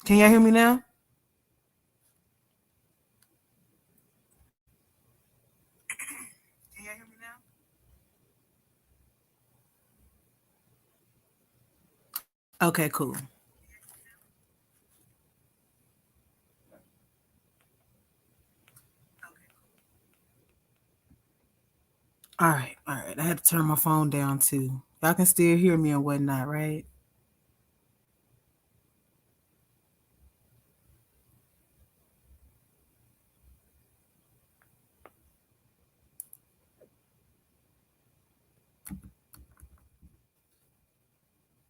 Can y'all hear me now? Okay, cool. All right. I had to turn my phone down too. Y'all can still hear me and whatnot, right?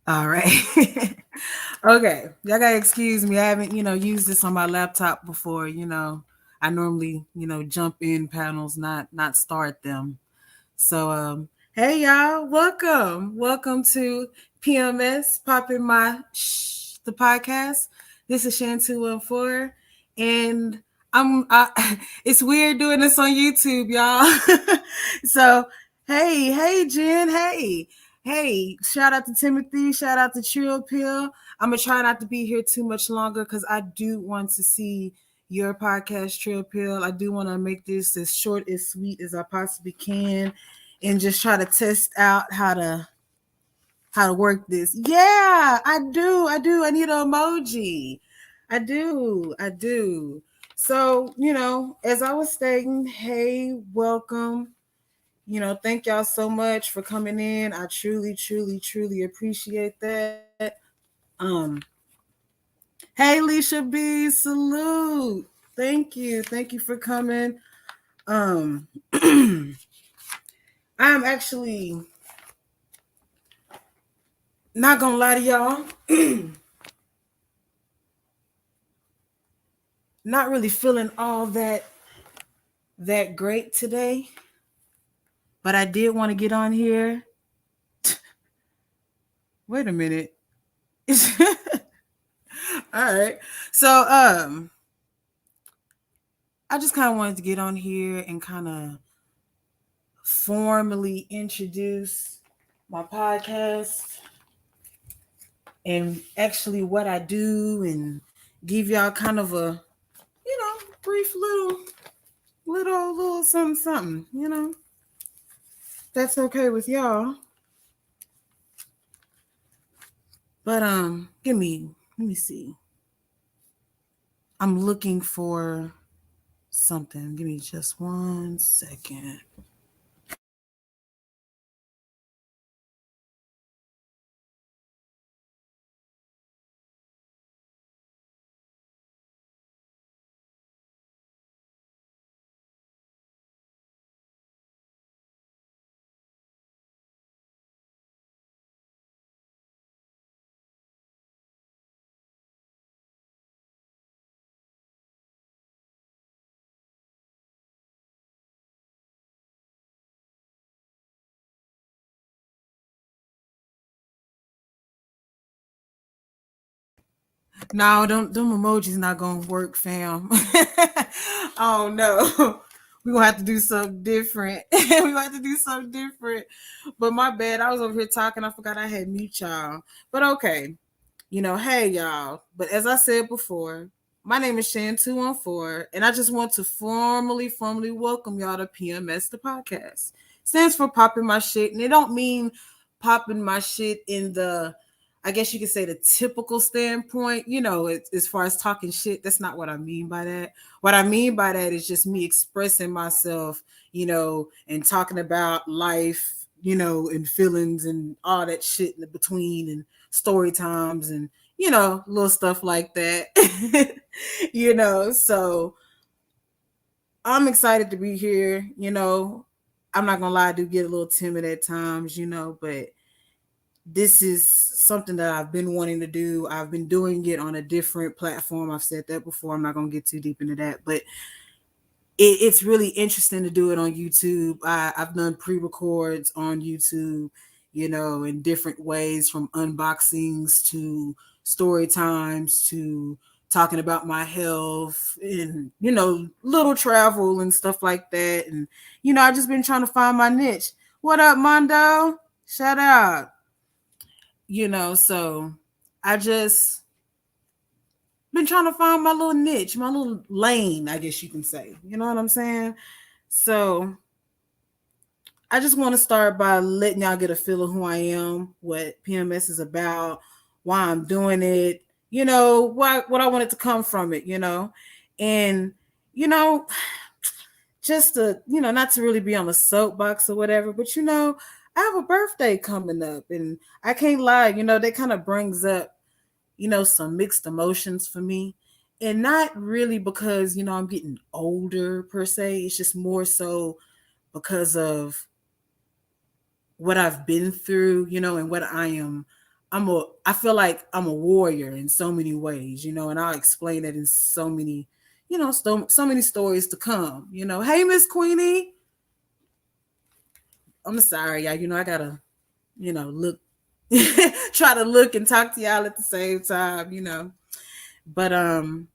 All right. Okay. Y'all gotta excuse me. I haven't, used this on my laptop before. I normally, jump in panels, not start them. So hey y'all, welcome to PMS Popping My the podcast. This is Shan214, and it's weird doing this on YouTube, y'all. So hey Jen, hey, shout out to Timothy, shout out to Trill Pill. I'm gonna try not to be here too much longer because I do want to see your podcast, Trill Pill. I do want to make this as short as sweet as I possibly can and just try to test out how to work this. Yeah, I do. I need an emoji. I do. So, as I was stating, hey, welcome. Thank y'all so much for coming in. I truly appreciate that. Um, hey Leisha B, salute. Thank you for coming. Um I'm actually not gonna lie to y'all. Not really feeling all that great today, but I did want to get on here. Wait a minute. All right. So I just kind of wanted to get on here and kind of formally introduce my podcast and actually what I do and give y'all kind of a, brief little something. That's okay with y'all. But let me see. I'm looking for something. Give me just 1 second. No, them emojis not gonna work, fam. Oh no. We're gonna have to do something different. We're gonna have to do something different. But my bad. I was over here talking. I forgot I had mute y'all. But okay. Hey y'all. But as I said before, my name is Shan214, and I just want to formally welcome y'all to PMS the podcast. Stands for popping my shit, and it don't mean popping my shit in the, I guess you could say, the typical standpoint. As far as talking shit, that's not what I mean by that. What I mean by that is just me expressing myself, and talking about life, and feelings and all that shit in the between and story times and little stuff like that. So I'm excited to be here. I'm not gonna lie, I do get a little timid at times, but this is something that I've been wanting to do. I've been doing it on a different platform. I've said that before. I'm not gonna get too deep into that, but it's really interesting to do it on YouTube. I've done pre-records on YouTube, in different ways, from unboxings to story times to talking about my health and, little travel and stuff like that. And, I've just been trying to find my niche. What up, Mondo? Shout out. So I just been trying to find my little niche, my little lane, I guess you can say. You know what I'm saying? So I just want to start by letting y'all get a feel of who I am, what PMS is about, why I'm doing it, what I wanted to come from it, and you know, just to, not to really be on a soapbox or whatever, but I have a birthday coming up, and I can't lie, that kind of brings up, some mixed emotions for me. And not really because, I'm getting older per se. It's just more so because of what I've been through, and what I am. I feel like I'm a warrior in so many ways, and I'll explain it in so many, so many stories to come, Hey, Miss Queenie, I'm sorry, y'all. I gotta, look, try to look and talk to y'all at the same time, But and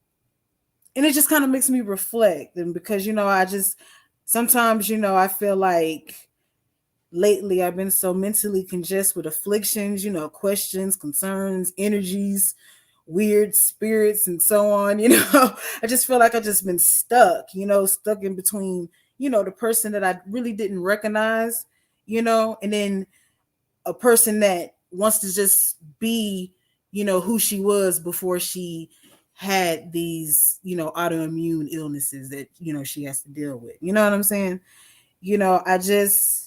it just kind of makes me reflect, and because I just sometimes I feel like lately I've been so mentally congested with afflictions, questions, concerns, energies, weird spirits, and so on. I just feel like I've just been stuck, stuck in between, the person that I really didn't recognize, and then a person that wants to just be, who she was before she had these, autoimmune illnesses that, she has to deal with. You know what I'm saying? I just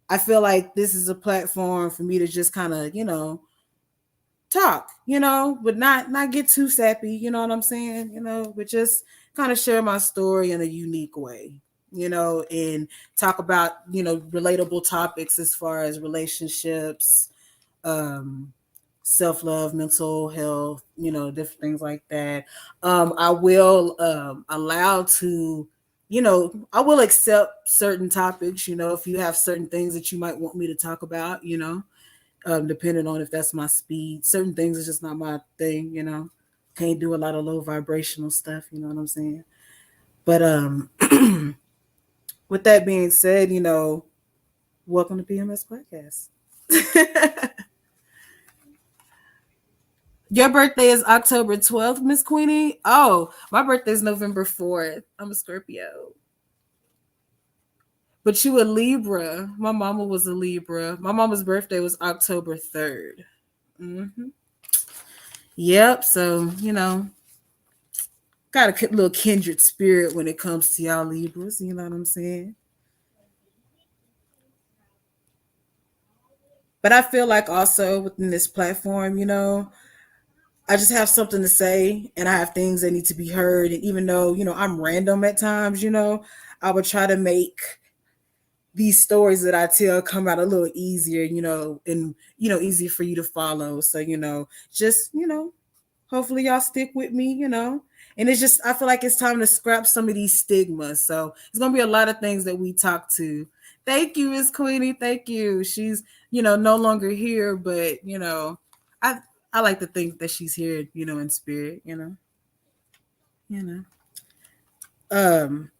I feel like this is a platform for me to just kind of, talk, but not get too sappy, you know what I'm saying? But just kind of share my story in a unique way, and talk about, relatable topics as far as relationships, um, self-love, mental health, different things like that. I will allow to, I will accept certain topics, if you have certain things that you might want me to talk about, depending on if that's my speed. Certain things is just not my thing, Can't do a lot of low vibrational stuff, you know what I'm saying? But with that being said, welcome to PMS Podcast. Your birthday is October 12th, Miss Queenie? Oh, my birthday is November 4th. I'm a Scorpio. But you a Libra. My mama was a Libra. My mama's birthday was October 3rd. Mm-hmm. Yep. So, got a little kindred spirit when it comes to y'all Libras. You know what I'm saying? But I feel like also within this platform, I just have something to say and I have things that need to be heard. And even though, I'm random at times, I would try to make these stories that I tell come out a little easier, and easy for you to follow. So, just, hopefully y'all stick with me, And it's just I feel like it's time to scrap some of these stigmas. So it's gonna be a lot of things that we talk to. Thank you, Miss Queenie. Thank you. She's, no longer here, but I I like to think that she's here, in spirit, You know. Um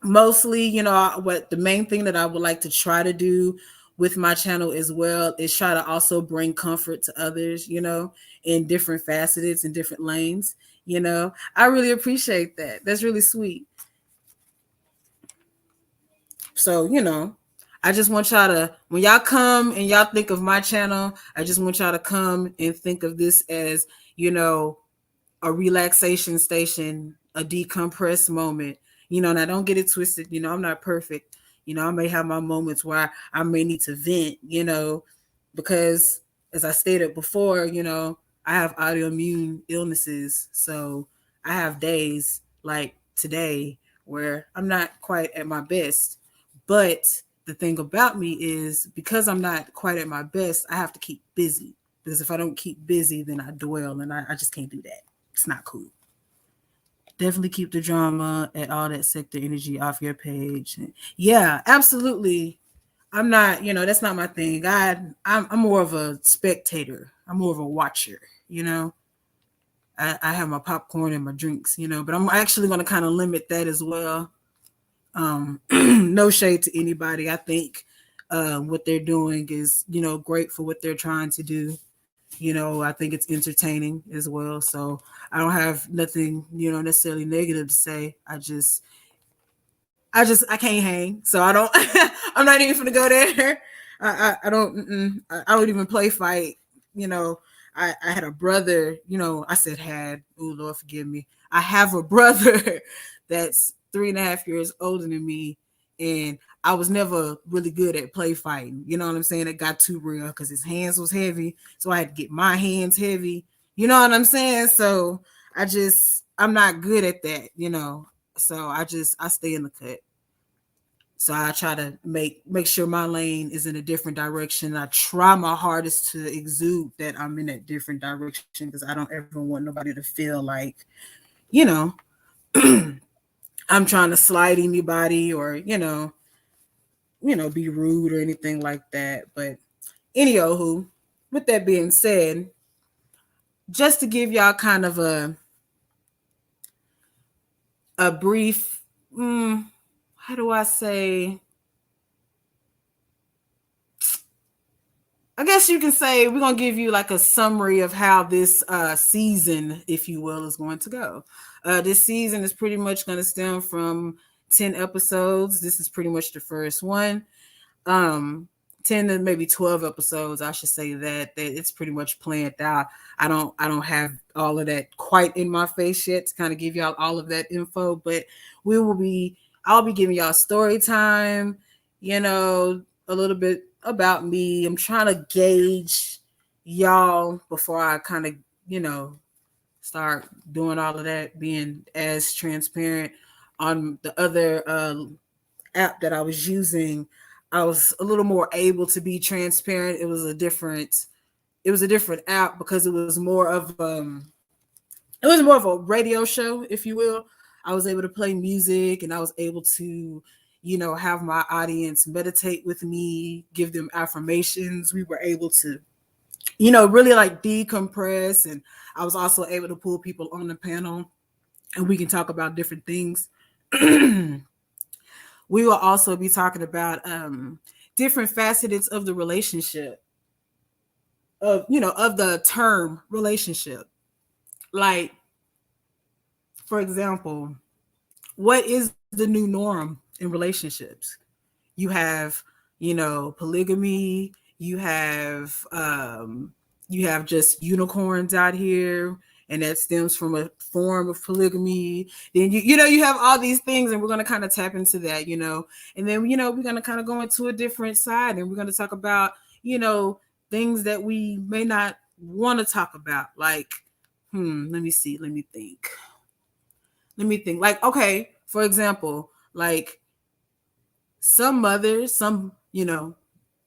mostly, what the main thing that I would like to try to do with my channel as well is try to also bring comfort to others, in different facets and different lanes. I really appreciate that. That's really sweet. So, I just want y'all to, when y'all come and y'all think of my channel, I just want y'all to come and think of this as, a relaxation station, a decompress moment. And I don't get it twisted. I'm not perfect. I may have my moments where I may need to vent, because as I stated before, I have autoimmune illnesses. So I have days like today where I'm not quite at my best. But the thing about me is because I'm not quite at my best, I have to keep busy. Because if I don't keep busy, then I dwell, and I just can't do that. It's not cool. Definitely keep the drama and all that sector energy off your page. Yeah, absolutely. I'm not, that's not my thing. I'm more of a spectator. I'm more of a watcher, I have my popcorn and my drinks, but I'm actually going to kind of limit that as well. No shade to anybody. I think what they're doing is, great for what they're trying to do. I think it's entertaining as well. So I don't have nothing, necessarily negative to say. I can't hang, so I don't. I'm not even gonna go there. I don't. I don't even play fight. You know, I had a brother. I said had. Oh Lord, forgive me. I have a brother that's 3.5 years older than me, and I was never really good at play fighting. You know what I'm saying? It got too real because his hands was heavy, so I had to get my hands heavy. You know what I'm saying? So I'm not good at that. So I stay in the cut. So I try to make sure my lane is in a different direction. I try my hardest to exude that I'm in that different direction because I don't ever want nobody to feel like, you know, I'm trying to slide anybody or, be rude or anything like that. But anywho, with that being said, just to give y'all kind of a brief, how do I say, I guess you can say we're gonna give you like a summary of how this season, if you will, is going to go. This season is pretty much going to stem from 10 episodes. This is pretty much the first one. um 10 to maybe 12 episodes, I should say, that it's pretty much planned out. I don't have all of that quite in my face yet to kind of give y'all all of that info, but we will be I'll be giving y'all story time, a little bit about me. I'm trying to gauge y'all before I kind of, you know, start doing all of that, being as transparent. On the other app that I was using, I was a little more able to be transparent. It was a different app because it was more of a radio show, if you will. I was able to play music and I was able to, have my audience meditate with me, give them affirmations. We were able to, really like decompress, and I was also able to pull people on the panel and we can talk about different things. We will also be talking about different facets of the relationship, of the term relationship. Like, for example, what is the new norm in relationships? You have, polygamy. You have just unicorns out here, and that stems from a form of polygamy. Then you have all these things, and we're going to kind of tap into that, and then we're going to kind of go into a different side, and we're going to talk about, things that we may not want to talk about. Like, let me see, let me think. Like, okay, for example, like some mothers, some,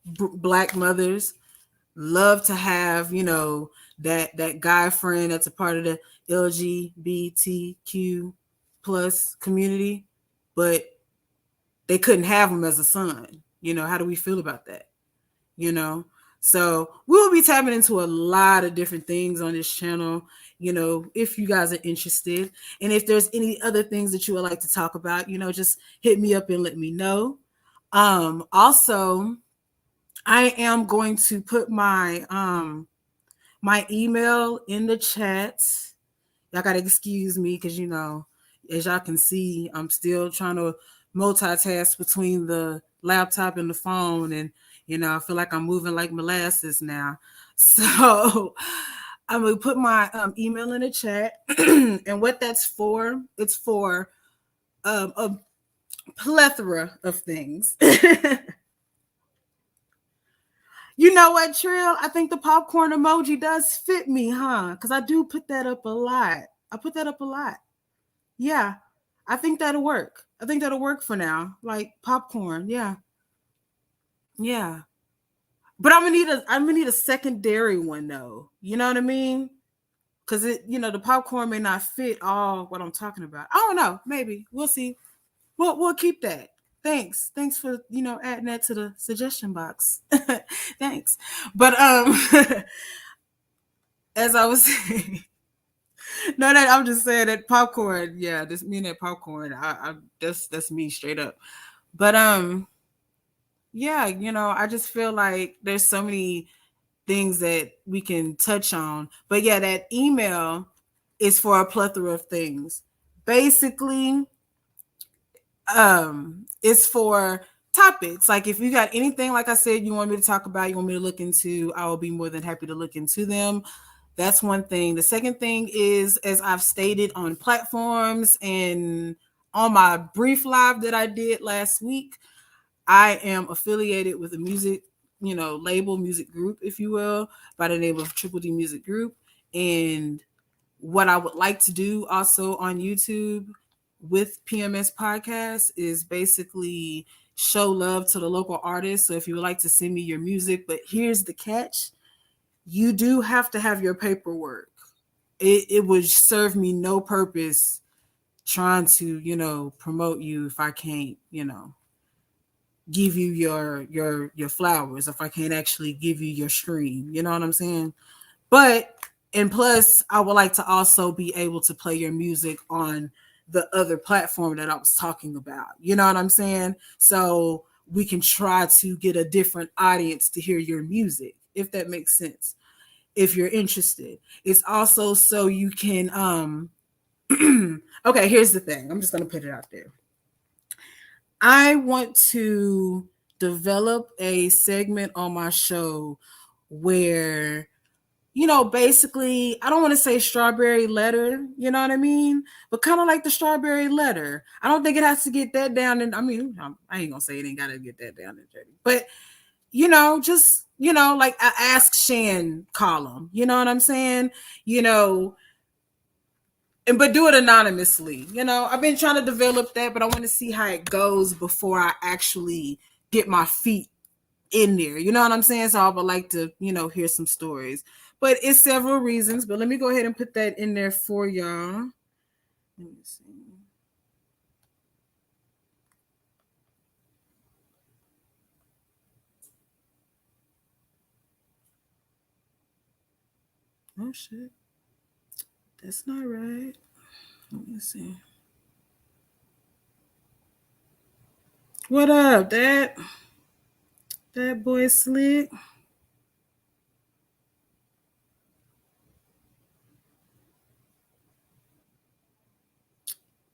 black mothers love to have, that guy friend that's a part of the LGBTQ plus community, but they couldn't have him as a son. How do we feel about that? you know. So we will be tapping into a lot of different things on this channel, if you guys are interested. And if there's any other things that you would like to talk about, just hit me up and let me know. Also, I am going to put my email in the chat. Y'all gotta excuse me because as y'all can see, I'm still trying to multitask between the laptop and the phone, and I feel like I'm moving like molasses now. So I'm gonna put my email in the chat, and what that's for, it's for a plethora of things. You know what, Trill? I think the popcorn emoji does fit me, huh? Because I do put that up a lot. I put that up a lot. Yeah, I think that'll work. I think that'll work for now. Like popcorn. Yeah, yeah. But I'm gonna need a secondary one though. You know what I mean? Because the popcorn may not fit all what I'm talking about. I don't know. Maybe we'll see. We'll keep that. Thanks for adding that to the suggestion box. Thanks. But as I was saying, no, that I'm just saying that popcorn. Yeah, this me and that popcorn. I that's me straight up. But yeah, I just feel like there's so many things that we can touch on. But yeah, that email is for a plethora of things. Basically, it's for topics. Like if you got anything, like I said, you want me to talk about, you want me to look into, I will be more than happy to look into them. That's one thing. The second thing is, as I've stated on platforms and on my brief live that I did last week, I am affiliated with a music, label, music group, if you will, by the name of Triple D Music Group. And what I would like to do also on YouTube with P.M.S Podcast is basically show love to the local artists. So if you would like to send me your music, but here's the catch, you do have to have your paperwork. It would serve me no purpose trying to, promote you if I can't, give you your flowers, if I can't actually give you your stream. You know what I'm saying? But and plus, I would like to also be able to play your music on the other platform that I was talking about. You know what I'm saying? So we can try to get a different audience to hear your music, if that makes sense. If you're interested, it's also so you can okay, here's the thing. I'm just going to put it out there. I want to develop a segment on my show where, basically, I don't want to say strawberry letter, you know what I mean? But kind of like the strawberry letter. I don't think it has to get that down. And I mean, I ain't going to say it ain't got to get that down and dirty. But, just, like a Ask Shan column, you know what I'm saying? You know, but do it anonymously. I've been trying to develop that, but I want to see how it goes before I actually get my feet in there. You know what I'm saying? So I would like to, hear some stories. But it's several reasons. But let me go ahead and put that in there for y'all. Let me see. Oh shit. That's not right. Let me see. What up, that boy Slick?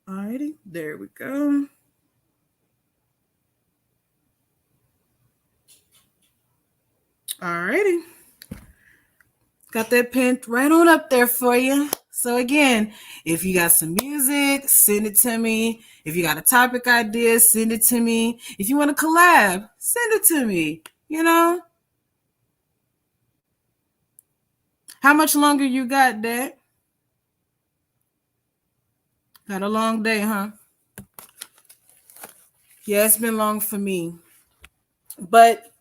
Alrighty, there we go. Alrighty. Got that pinned right on up there for you. So again, if you got some music, send it to me. If you got a topic idea, send it to me. If you want to collab, send it to me. How much longer you got, Dad? Got a long day, huh? Yeah, it's been long for me. But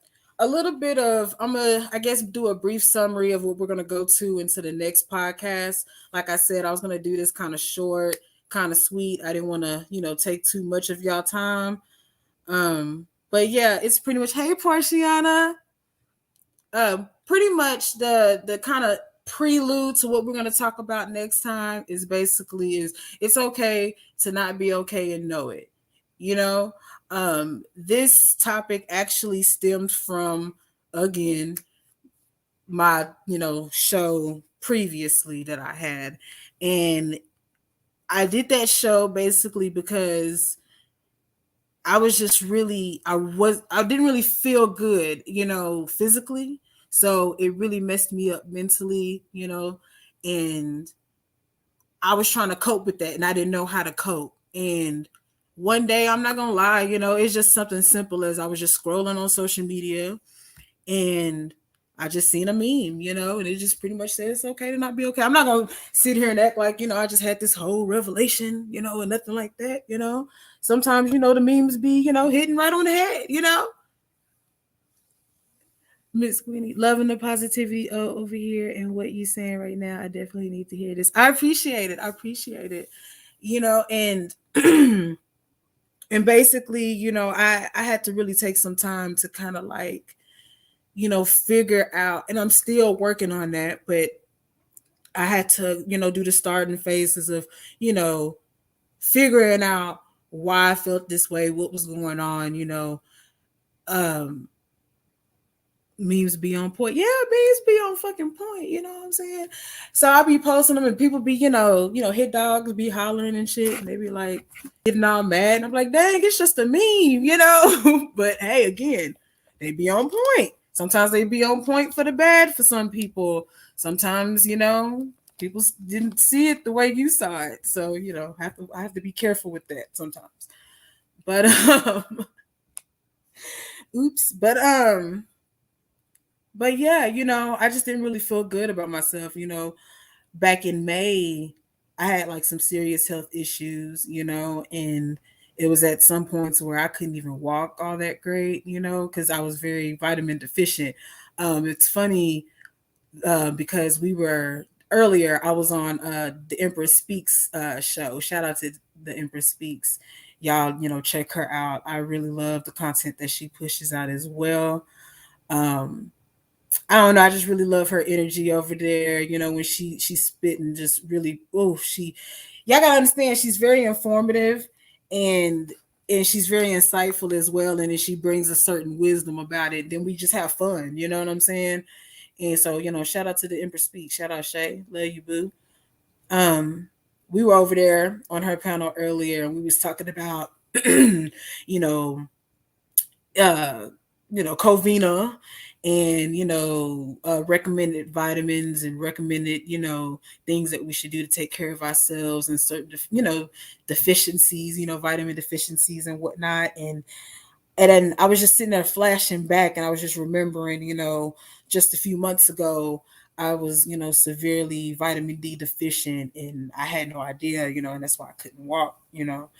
a little bit of I'm gonna I guess do a brief summary of what we're gonna go to into the next podcast. Like I said, I was gonna do this kind of short, kind of sweet. I didn't want to, take too much of y'all time. But yeah, it's pretty much hey Portiana. Pretty much the kind of prelude to what we're going to talk about next time is basically is it's okay to not be okay and know it. You know, this topic actually stemmed from again my show previously that I had, and I did that show basically because I was just really I didn't really feel good, physically. So it really messed me up mentally, and I was trying to cope with that and I didn't know how to cope. And one day, I'm not gonna lie, it's just something simple as I was just scrolling on social media and I just seen a meme, and it just pretty much says it's okay to not be okay. I'm not gonna sit here and act like, I just had this whole revelation, and nothing like that. Sometimes, the memes be, hitting right on the head. Miss Queenie, loving the positivity over here and what you saying right now. I definitely need to hear this. I appreciate it. I appreciate it. And and basically, I had to really take some time to kind of like, figure out, and I'm still working on that, but I had to, do the starting phases of, figuring out why I felt this way, what was going on, um, Memes be on point. Yeah, memes be on fucking point. You know what I'm saying? So I'll be posting them, and people be, hit dogs be hollering and shit, and they be like getting all mad. And I'm like, dang, it's just a meme. But hey, again, they be on point. Sometimes they be on point for the bad for some people. Sometimes, people didn't see it the way you saw it. So, I have to be careful with that sometimes. But oops. But yeah, I just didn't really feel good about myself. Back in May, I had like some serious health issues, and it was at some points where I couldn't even walk all that great, because I was very vitamin deficient. It's funny because we were earlier, I was on the Empress Speaks show. Shout out to the Empress Speaks. Y'all, check her out. I really love the content that she pushes out as well. Um, I don't know. I just really love her energy over there. When she's spitting, just really. Oh, y'all gotta understand. She's very informative, and she's very insightful as well. And then she brings a certain wisdom about it. Then we just have fun. You know what I'm saying? And so, shout out to the Empress Speak. Shout out Shay. Love you, boo. Um, we were over there on her panel earlier, and we was talking about, you know, uh, Covina and recommended vitamins and recommended things that we should do to take care of ourselves and certain deficiencies, vitamin deficiencies and whatnot. And then I was just sitting there flashing back, and I was just remembering, just a few months ago, I was, severely vitamin D deficient, and I had no idea, and that's why I couldn't walk, And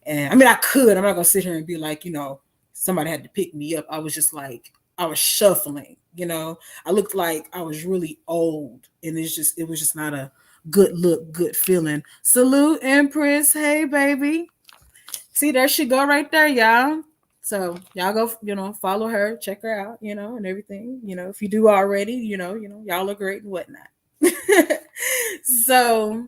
I mean, I could. I'm not gonna sit here and be like, somebody had to pick me up. I was just like, I was shuffling. I looked like I was really old, and it was just not a good look, good feeling. Salute, Empress. Hey, baby. See, there she go right there, y'all. So y'all go, follow her, check her out, and everything. If you do already, y'all look great and whatnot. So,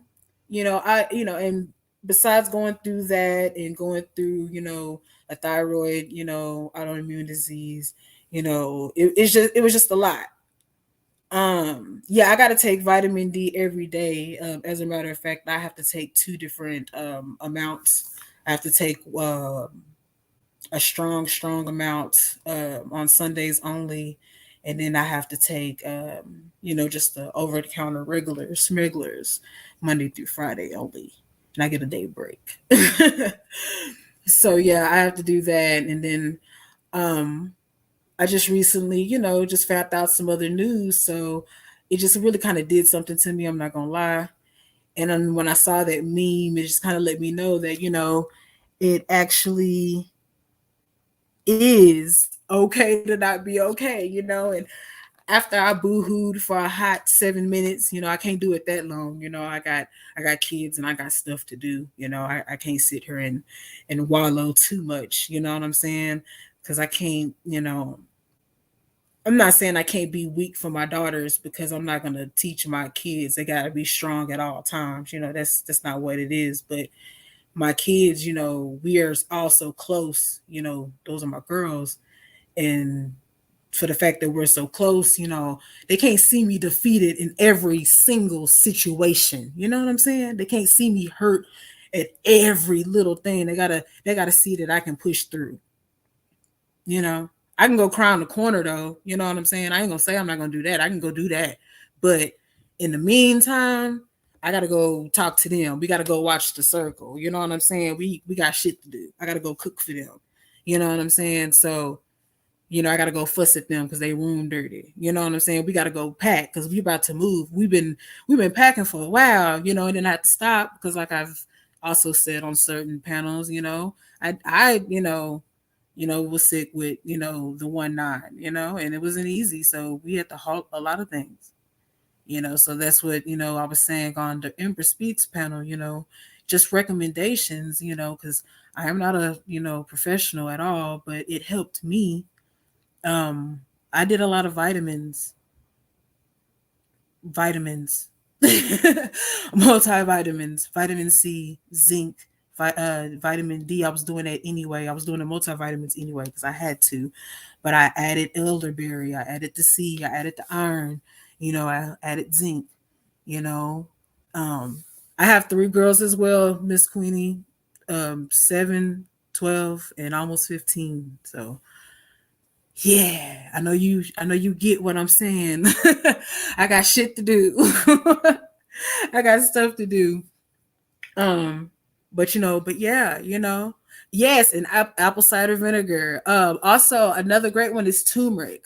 and besides going through that and going through, a thyroid, autoimmune disease, it was just a lot. Yeah, I gotta take vitamin D every day. As a matter of fact, I have to take two different amounts. I have to take a strong amount on Sundays only, and then I have to take just the over the counter regular smigglers Monday through Friday only, and I get a day break. So yeah, I have to do that, and then um, I just recently, just found out some other news, so it just really kind of did something to me. I'm not gonna lie. And then when I saw that meme, it just kind of let me know that it actually is okay to not be okay, and after I boo-hooed for a hot 7 minutes, I can't do it that long. I got kids and I got stuff to do. I can't sit here and wallow too much. You know what I'm saying? Because I can't. I'm not saying I can't be weak for my daughters, because I'm not gonna teach my kids they gotta be strong at all times. That's not what it is. But my kids, we are all so close. Those are my girls, and for the fact that we're so close, they can't see me defeated in every single situation. You know what I'm saying? They can't see me hurt at every little thing. They gotta see that I can push through. You know, I can go cry in the corner though. You know what I'm saying? I ain't gonna say I'm not gonna do that. I can go do that. But in the meantime, I gotta go talk to them. We gotta go watch the circle. You know what I'm saying? We got shit to do. I gotta go cook for them. You know what I'm saying? So I gotta go fuss at them because they room dirty. You know what I'm saying? We gotta go pack because we about to move. We've been packing for a while, and then I had to stop because, like I've also said on certain panels, I was sick with the 1-9, and it wasn't easy. So we had to halt a lot of things, So that's what I was saying on the Empress Speaks panel, just recommendations, because I am not a professional at all, but it helped me. um, I did a lot of vitamins, multivitamins, vitamin C, zinc, vitamin D. I was doing that anyway. I was doing the multivitamins anyway because I had to. But I added elderberry, I added the C, I added the iron, I added zinc, you know. Um, I have three girls as well, Miss Queenie, 7, 12, and almost 15. So yeah, I know you get what I'm saying. I got shit to do. I got stuff to do. Um, but yeah, yes, and apple cider vinegar. Also another great one is turmeric.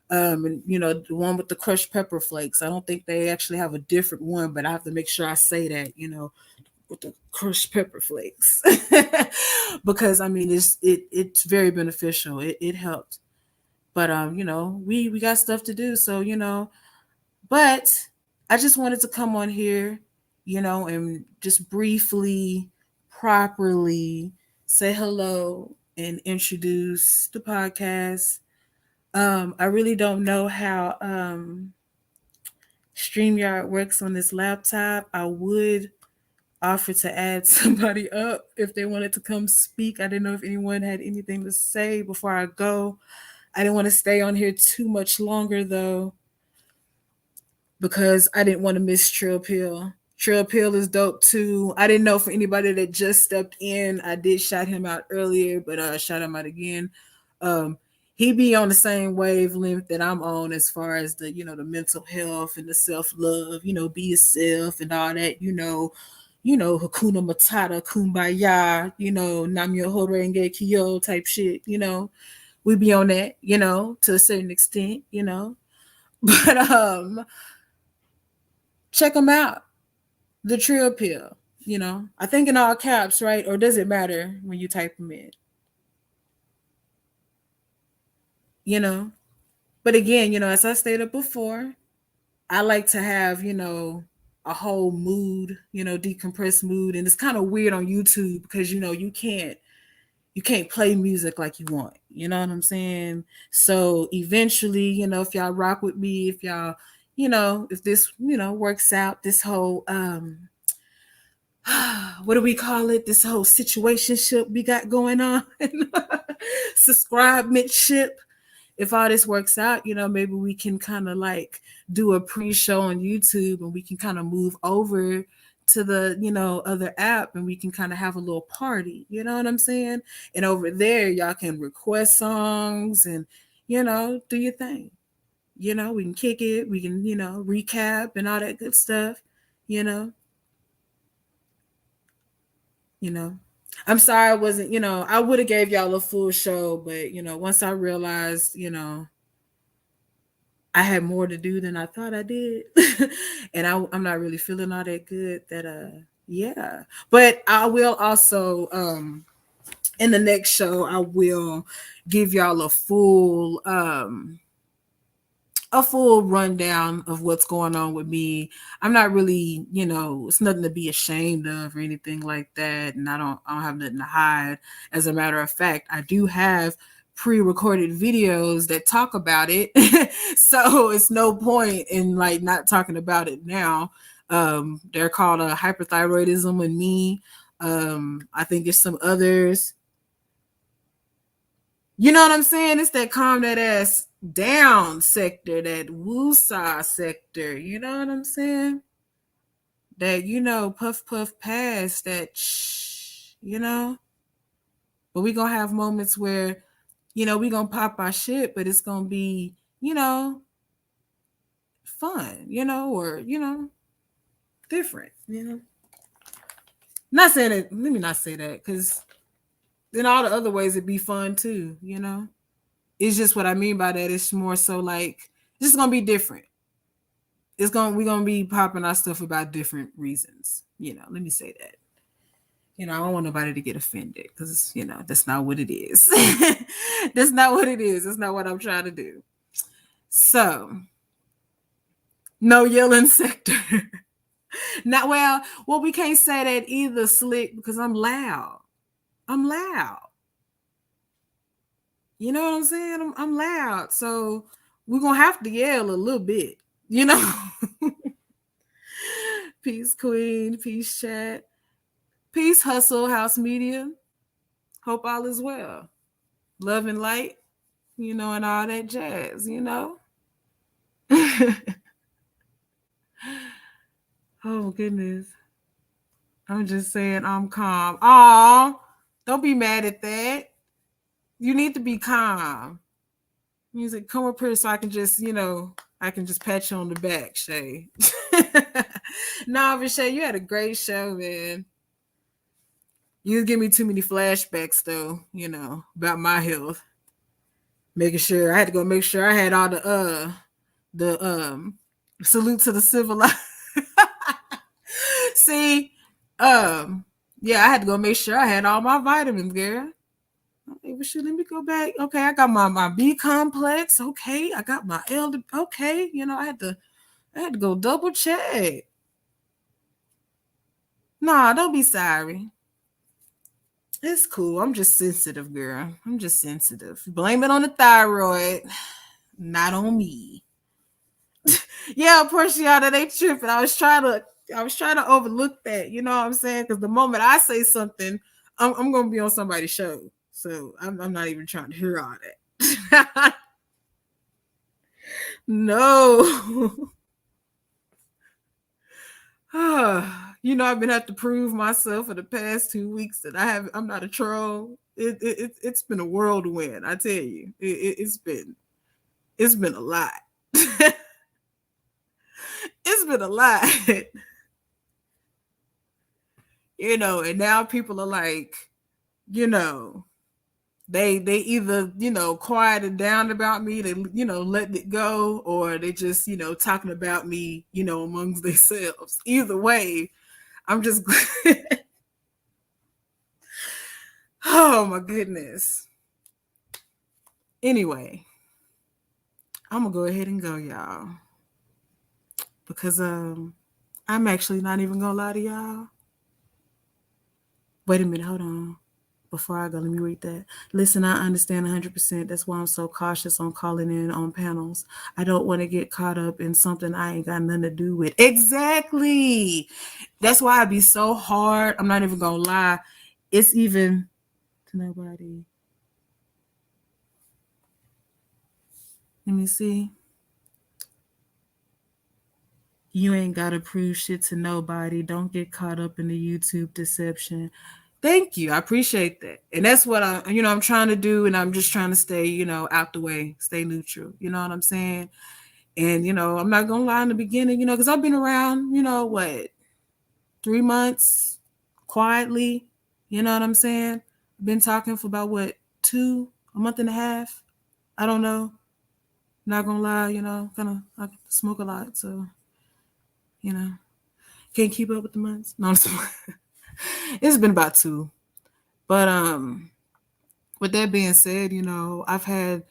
And the one with the crushed pepper flakes. I don't think they actually have a different one, but I have to make sure I say that, with the crushed pepper flakes, because I mean it's very beneficial. It helped, but we got stuff to do, so but I just wanted to come on here, and just briefly, properly say hello and introduce the podcast. I really don't know how StreamYard works on this laptop. I would offer to add somebody up if they wanted to come speak. I didn't know if anyone had anything to say before I go. I didn't want to stay on here too much longer though, because I didn't want to miss Trill Pill. Trill Pill is dope too. I didn't know for anybody that just stepped in. I did shout him out earlier, but shout him out again. Um, he be on the same wavelength that I'm on as far as the mental health and the self love. Be yourself and all that. Hakuna Matata, Kumbaya. Namyo Horenge Kyo type shit. We be on that. To a certain extent. But check them out. The Trill Pill. I think in all caps, right? Or does it matter when you type them in? You know, but again, as I stated before, I like to have, a whole mood, decompressed mood. And it's kind of weird on YouTube because, you can't play music like you want. You know what I'm saying? So eventually, if y'all rock with me, if y'all, if this, works out, this whole what do we call it? This whole situationship we got going on. Subscribe-ship. If all this works out, maybe we can kind of like do a pre-show on YouTube and we can kind of move over to the, other app and we can kind of have a little party. You know what I'm saying? And over there, y'all can request songs and, do your thing. We can kick it. We can, recap and all that good stuff, you know, you know. I'm sorry I wasn't, I would have gave y'all a full show, but once I realized, I had more to do than I thought I did. And I'm not really feeling all that good that yeah. But I will also in the next show I will give y'all a full rundown of what's going on with me. I'm not really, it's nothing to be ashamed of or anything like that. And I don't have nothing to hide. As a matter of fact, I do have pre-recorded videos that talk about it. So it's no point in like not talking about it now. They're called hyperthyroidism and me. I think there's some others. You know what I'm saying? It's that calm that ass down sector, that woosah sector. You know what I'm saying? That, puff puff pass, that But we gonna have moments where, we gonna pop our shit, but it's gonna be, fun, or, different, Not saying that, let me not say that, because then all the other ways it'd be fun too, It's just what I mean by that. It's more so like it's just gonna be different. We're gonna be popping our stuff about different reasons. Let me say that. I don't want nobody to get offended because that's not what it is. That's not what it is. That's not what I'm trying to do. So no yelling sector. Not well, we can't say that either, Slick, because I'm loud. I'm loud. You know what I'm saying? I'm loud. So we're going to have to yell a little bit, Peace, Queen. Peace, chat. Peace, hustle, house media. Hope all is well. Love and light, and all that jazz. Oh goodness. I'm just saying I'm calm. Aw, don't be mad at that. You need to be calm. Music, come up here so I can just pat you on the back, Shay. Nah, but Shay, you had a great show, man. You give me too many flashbacks though, about my health. Making sure I had to go make sure I had all the salute to the civilized. See, yeah, I had to go make sure I had all my vitamins, girl. Okay, well, shoot, let me go back. Okay, I got my B complex. Okay, I got my L. Okay, I had to go double check. Nah, don't be sorry. It's cool. I'm just sensitive, girl. I'm just sensitive. Blame it on the thyroid, not on me. Yeah, Portiana, they tripping. I was trying to overlook that. You know what I'm saying? Because the moment I say something, I'm gonna be on somebody's show. So I'm not even trying to hear all that. No. I've been have to prove myself for the past 2 weeks that I'm not a troll. It's been a whirlwind, I tell you. It's been a lot. It's been a lot. And now people are like, you know, they either, quieted down about me, they, let it go, or they just, talking about me, amongst themselves. Either way, I'm just oh my goodness. Anyway, I'm gonna go ahead and go, y'all. Because I'm actually not even gonna lie to y'all. Wait a minute, hold on. Before I go, let me read that. Listen, I understand 100%. That's why I'm so cautious on calling in on panels. I don't want to get caught up in something I ain't got nothing to do with. Exactly. That's why I be so hard. I'm not even gonna lie. It's even to nobody. Let me see. You ain't gotta prove shit to nobody. Don't get caught up in the YouTube deception. Thank you. I appreciate that. And that's what I'm trying to do. And I'm just trying to stay, out the way, stay neutral. You know what I'm saying? And, I'm not going to lie in the beginning, because I've been around, 3 months quietly. You know what I'm saying? I've been talking for about a month and a half. I don't know. Not going to lie, kind of, I smoke a lot. So, can't keep up with the months. No, it's been about 2. But with that being said, I've had,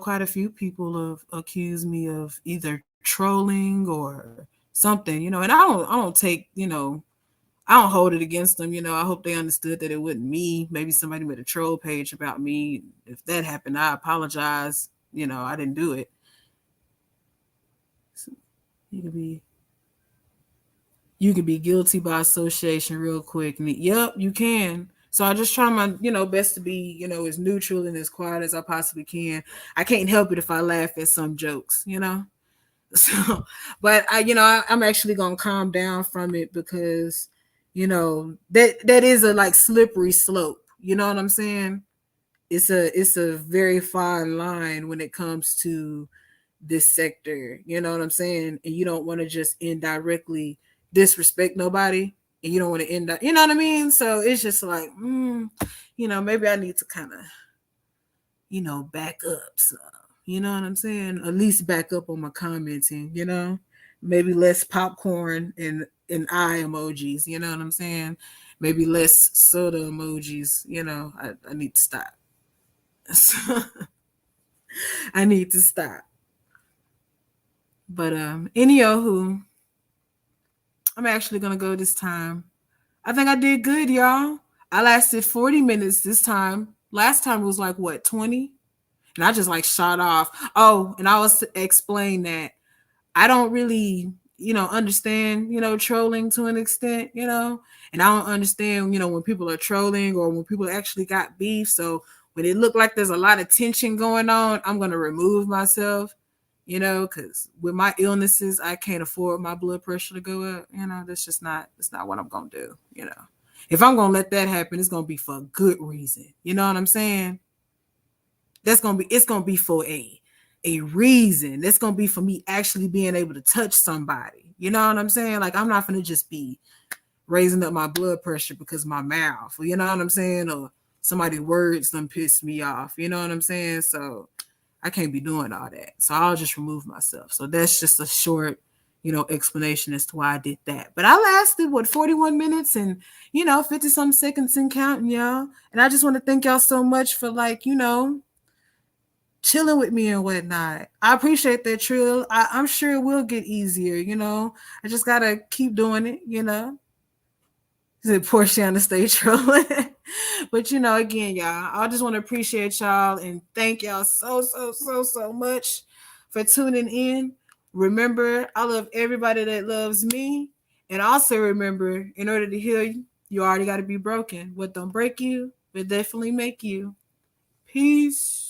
quite a few people have accused me of either trolling or something, and I don't take, I don't hold it against them. I hope they understood that it wasn't me. Maybe somebody made a troll page about me. If that happened, I apologize. I didn't do it. So you could be guilty by association real quick. Yep, you can. So I just try my, best to be, as neutral and as quiet as I possibly can. I can't help it if I laugh at some jokes. So, but I'm actually gonna calm down from it because, that is a like slippery slope. You know what I'm saying? It's a very fine line when it comes to this sector. You know what I'm saying? And you don't want to just indirectly disrespect nobody, and you don't want to end up, you know what I mean? So it's just like, maybe I need to kind of, back up. So, you know what I'm saying? At least back up on my commenting, maybe less popcorn and eye emojis, you know what I'm saying? Maybe less soda emojis, I need to stop. I need to stop. But anywho, I'm actually gonna go this time. I think I did good, y'all. I lasted 40 minutes this time. Last time it was like what, 20? And I just like shot off. Oh, and I was to explain that I don't really understand, trolling to an extent, and I don't understand, when people are trolling or when people actually got beef. So when it look like there's a lot of tension going on, I'm going to remove myself, because with my illnesses, I can't afford my blood pressure to go up. That's not what I'm going to do. If I'm going to let that happen, it's going to be for a good reason. You know what I'm saying? It's going to be for a reason. It's going to be for me actually being able to touch somebody. You know what I'm saying? Like, I'm not going to just be raising up my blood pressure because my mouth, you know what I'm saying? Or somebody's words done piss me off. You know what I'm saying? So I can't be doing all that. So I'll just remove myself. So that's just a short, explanation as to why I did that. But I lasted 41 minutes and 50 some seconds and counting, y'all. And I just want to thank y'all so much for chilling with me and whatnot. I appreciate that, Trill. I'm sure it will get easier. I just gotta keep doing it. Is it Portia to stay trolling? But again, y'all, I just want to appreciate y'all and thank y'all so much for tuning in. Remember, I love everybody that loves me. And also remember, in order to heal you, you already got to be broken. What don't break you will definitely make you. Peace.